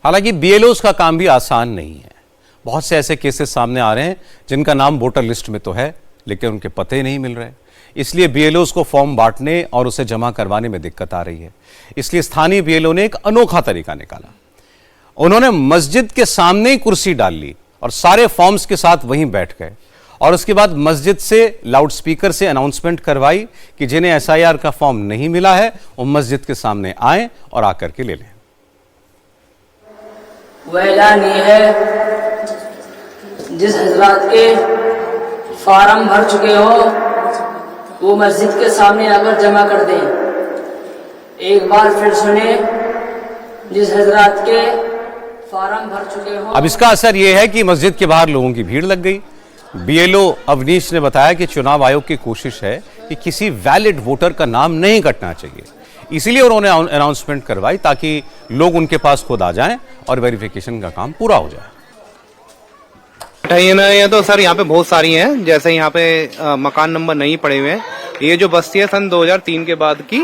हालांकि बीएलओज का काम भी आसान नहीं है। बहुत से ऐसे केसेस सामने आ रहे हैं जिनका नाम वोटर लिस्ट में तो है लेकिन उनके पते नहीं मिल रहे, इसलिए बीएलओज को फॉर्म बांटने और उसे जमा करवाने में दिक्कत आ रही है। इसलिए स्थानीय बीएलओ ने एक अनोखा तरीका निकाला। उन्होंने मस्जिद के सामने ही कुर्सी डाल ली और सारे फॉर्म्स के साथ वहीं बैठ गए और उसके बाद मस्जिद से लाउडस्पीकर से अनाउंसमेंट करवाई कि जिन्हें एसआईआर का फॉर्म नहीं मिला है वो मस्जिद के सामने आए और आकर के ले लें। वह ऐलान ये है, जिस हजरात के फार्म भर चुके हो वो मस्जिद के सामने आकर जमा कर दें। एक बार फिर सुने, जिस हजरात के फार्म भर चुके हो। अब इसका असर यह है कि मस्जिद के बाहर लोगों की भीड़ लग गई। बीएलओ अवनीश ने बताया कि चुनाव आयोग की कोशिश है कि किसी वैलिड वोटर का नाम नहीं कटना चाहिए, इसीलिए उन्होंने अनाउंसमेंट करवाई ताकि लोग उनके पास खुद आ जाएं और वेरिफिकेशन का काम पूरा हो जाए। ये तो सर यहाँ पे बहुत सारी हैं, जैसे यहाँ पे मकान नंबर नहीं पड़े हुए हैं। ये जो बस्ती है सन 2003 के बाद की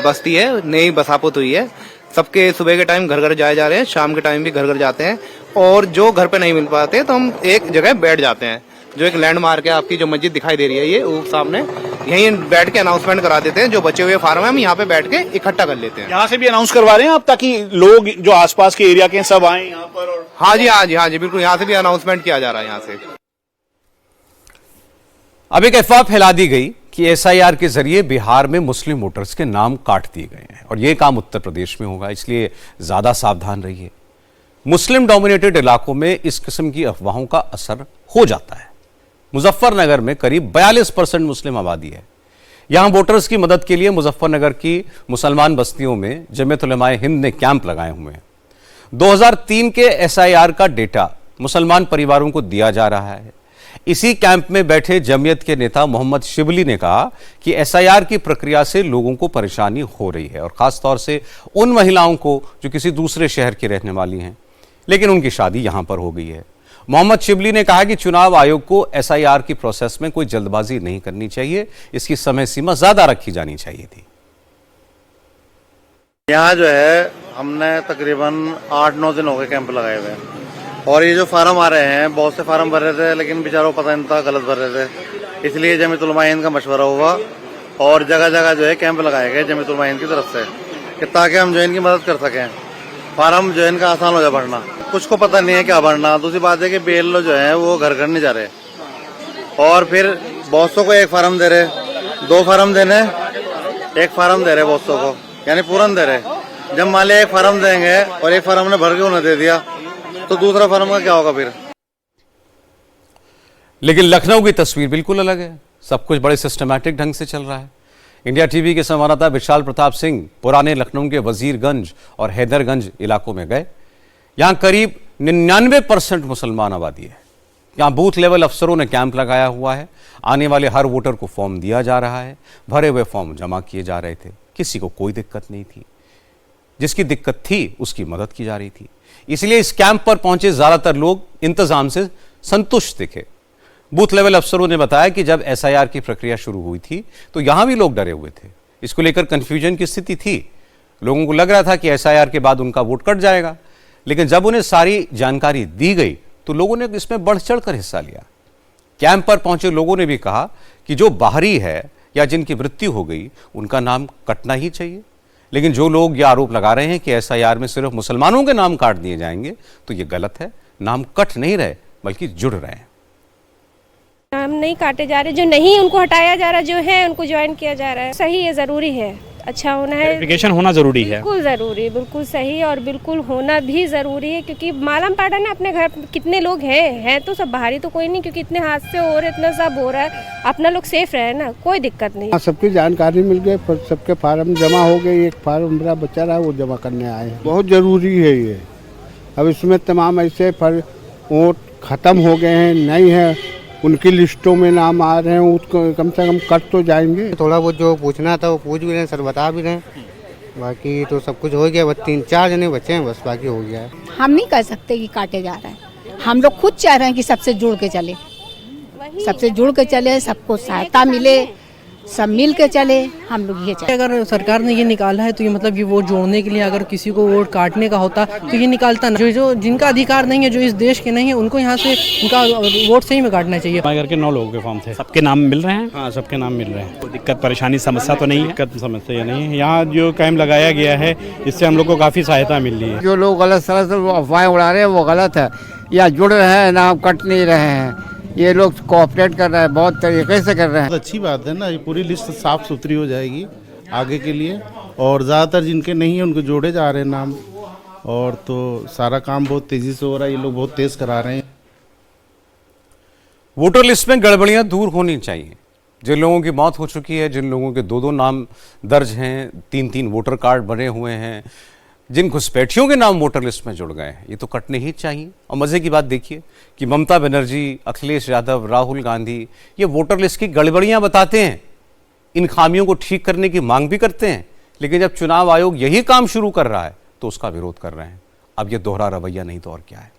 बस्ती है, नई बसापुत हुई है। सबके सुबह के टाइम घर घर जाए जा रहे हैं, शाम के टाइम भी घर घर जाते हैं और जो घर पे नहीं मिल पाते तो हम एक जगह बैठ जाते हैं। जो एक लैंडमार्क है, आपकी जो मस्जिद दिखाई दे रही है ये वो सामने, यहीं बैठ के अनाउंसमेंट करा देते हैं। जो बचे हुए फार्म है हम यहाँ पे बैठ के इकट्ठा कर लेते हैं। यहाँ से भी अनाउंस करवा रहे हैं आप ताकि लोग जो आसपास के एरिया के हैं सब आए यहाँ पर? और हाँ जी बिल्कुल, यहाँ से भी अनाउंसमेंट किया जा रहा है। यहाँ से अब एक अफवाह फैला दी गई कि एसआईआर के जरिए बिहार में मुस्लिम वोटर्स के नाम काट दिए गए हैं और यह काम उत्तर प्रदेश में होगा, इसलिए ज्यादा सावधान रहिए। मुस्लिम डोमिनेटेड इलाकों में इस किस्म की अफवाहों का असर हो जाता है। मुजफ्फरनगर में करीब 42% मुस्लिम आबादी है। यहां वोटर्स की मदद के लिए मुजफ्फरनगर की मुसलमान बस्तियों में जमीयत उलमाए हिंद ने कैंप लगाए हुए हैं। 2003 के एसआईआर का डेटा मुसलमान परिवारों को दिया जा रहा है। इसी कैंप में बैठे जमीयत के नेता मोहम्मद शिबली ने कहा कि एसआईआर की प्रक्रिया से लोगों को परेशानी हो रही है और खासतौर से उन महिलाओं को जो किसी दूसरे शहर की रहने वाली हैं लेकिन उनकी शादी यहां पर हो गई है। मोहम्मद शिबली ने कहा कि चुनाव आयोग को एसआईआर की प्रोसेस में कोई जल्दबाजी नहीं करनी चाहिए, इसकी समय सीमा ज्यादा रखी जानी चाहिए थी। यहाँ जो है हमने तकरीबन 8-9 दिन हो गए कैंप लगाए हुए और ये जो फार्म आ रहे हैं, बहुत से फार्म भर रहे थे लेकिन बेचारों को पता नहीं था, गलत भर रहे थे। इसलिए जमीयत उलमा हिंद का मशवरा हुआ और जगह जगह जो है कैंप लगाए गए जमीयत उलमा हिंद की तरफ से कि ताकि हम जो इनकी मदद कर सकें। फार्म जो है इनका आसान हो जाए भरना। कुछ को पता नहीं है क्या भरना। दूसरी बात है कि बीएलओ जो है वो घर घर नहीं जा रहे और फिर बॉसों को एक फार्म दे रहे, 2 फार्म देने, 1 फार्म दे रहे बॉसों को, यानी पूरन दे रहे। जब मान लिया 1 फार्म देंगे और 1 फार्म ने भर के उन्हें दे दिया तो दूसरा फार्म का क्या होगा फिर? लेकिन लखनऊ की तस्वीर बिल्कुल अलग है। सब कुछ बड़े सिस्टमैटिक ढंग से चल रहा है। इंडिया टीवी के संवाददाता विशाल प्रताप सिंह पुराने लखनऊ के वजीरगंज और हैदरगंज इलाकों में गए। यहां करीब 99% मुसलमान आबादी है। यहां बूथ लेवल अफसरों ने कैंप लगाया हुआ है। आने वाले हर वोटर को फॉर्म दिया जा रहा है। भरे हुए फॉर्म जमा किए जा रहे थे। किसी को कोई दिक्कत नहीं थी। जिसकी दिक्कत थी उसकी मदद की जा रही थी। इसलिए इस कैंप पर पहुंचे ज्यादातर लोग इंतजाम से संतुष्ट दिखे। बूथ लेवल अफसरों ने बताया कि जब एसआईआर की प्रक्रिया शुरू हुई थी तो यहां भी लोग डरे हुए थे। इसको लेकर कंफ्यूजन की स्थिति थी। लोगों को लग रहा था कि एसआईआर के बाद उनका वोट कट जाएगा, लेकिन जब उन्हें सारी जानकारी दी गई तो लोगों ने इसमें बढ़ चढ़कर हिस्सा लिया। कैंप पर पहुंचे लोगों ने भी कहा कि जो बाहरी है या जिनकी मृत्यु हो गई उनका नाम कटना ही चाहिए। लेकिन जो लोग ये आरोप लगा रहे हैं कि एसआईआर में सिर्फ मुसलमानों के नाम काट दिए जाएंगे तो ये गलत है। नाम कट नहीं रहे बल्कि जुड़ रहे हैं। नाम नहीं काटे जा रहे, जो नहीं उनको हटाया जा रहा, जो है उनको ज्वाइन किया जा रहा है। सही है, जरूरी है, अच्छा होना है, वेरिफिकेशन होना जरूरी है। बिल्कुल जरूरी, बिल्कुल सही और बिल्कुल होना भी जरूरी है। क्योंकि मालूम पड़ा ना अपने घर कितने लोग हैं तो सब बाहरी तो कोई नहीं, क्योंकि इतने हादसे हो रहे, इतना सब हो रहा है, अपना लोग सेफ रहे ना, कोई दिक्कत नहीं। सबकी जानकारी मिल गई, सबके फार्म जमा हो गए। एक फार्म मेरा बच्चा रहा, वो जमा करने आए हैं। बहुत जरूरी है ये। अब इसमें तमाम ऐसे वोट खत्म हो गए हैं, नहीं है उनकी लिस्टों में नाम आ रहे हैं, उसको कम से कम कट तो जाएंगे। थोड़ा बहुत जो पूछना था वो पूछ भी रहे हैं, सर बता भी रहे हैं। बाकी तो सब कुछ हो गया, बस 3-4 जने बचे हैं, बस बाकी हो गया है। हम नहीं कह सकते कि काटे जा रहे हैं। हम लोग खुद चाह रहे हैं कि सबसे जुड़ के चले, सबसे जुड़ के चले, सबको सहायता मिले सब मिल के चले, हम लोग ये चाहते। अगर सरकार ने ये निकाला है तो ये मतलब कि वोट जोड़ने के लिए अगर किसी को वोट काटने का होता तो ये निकालता ना। जो जिनका अधिकार नहीं है, जो इस देश के नहीं है, उनको यहाँ से उनका वोट सही में काटना चाहिए। हमारे घर के 9 लोगों के फॉर्म थे, सबके नाम मिल रहे हैं। हाँ, सबके नाम मिल रहे हैं। कोई दिक्कत परेशानी समस्या तो नहीं है। दिक्कत समस्या नहीं है। यहाँ जो कैंप लगाया गया है इससे हम लोग को काफ़ी सहायता मिल रही है। जो लोग गलत तरह से अफवाहें उड़ा रहे हैं वो गलत है, या जुड़ रहे हैं नाम कट नहीं रहे हैं। ये लोग कोऑपरेट कर रहे हैं, बहुत तरीके से कर रहे हैं। अच्छी बात है ना, ये पूरी लिस्ट साफ सुथरी हो जाएगी आगे के लिए, और ज़्यादातर जिनके नहीं है उनको जोड़े जा रहे हैं नाम, और तो सारा काम बहुत तेज़ी से हो रहा है। ये लोग बहुत तेज़ करा रहे हैं। वोटर लिस्ट में गड़बड़ियां दूर होनी चाहिए। जिन लोगों की मौत हो चुकी है, जिन लोगों के 2-2 नाम दर्ज हैं, 3-3 वोटर कार्ड बने हुए हैं, जिन घुसपैठियों के नाम वोटर लिस्ट में जुड़ गए हैं, ये तो कटने ही चाहिए। और मजे की बात देखिए कि ममता बनर्जी, अखिलेश यादव, राहुल गांधी ये वोटर लिस्ट की गड़बड़ियां बताते हैं, इन खामियों को ठीक करने की मांग भी करते हैं, लेकिन जब चुनाव आयोग यही काम शुरू कर रहा है तो उसका विरोध कर रहे हैं। अब ये दोहरा रवैया नहीं तो और क्या है।